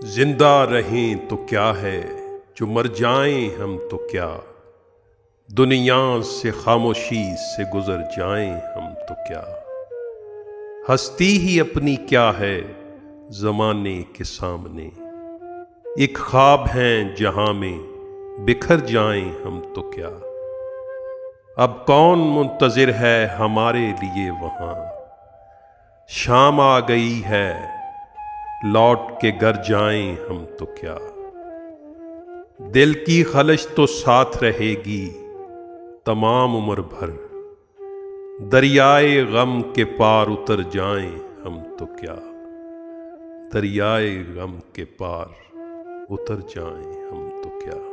जिंदा रहें तो क्या है, जो मर जाएं हम तो क्या। दुनिया से खामोशी से गुजर जाएं हम तो क्या। हस्ती ही अपनी क्या है जमाने के सामने। एक ख्वाब हैं जहां में बिखर जाएं हम तो क्या। अब कौन मुंतजिर है हमारे लिए वहां। शाम आ गई है, लौट के घर जाएं हम तो क्या। दिल की खलिश तो साथ रहेगी तमाम उम्र भर। दरियाए गम के पार उतर जाएं हम तो क्या। दरियाए गम के पार उतर जाएं हम तो क्या।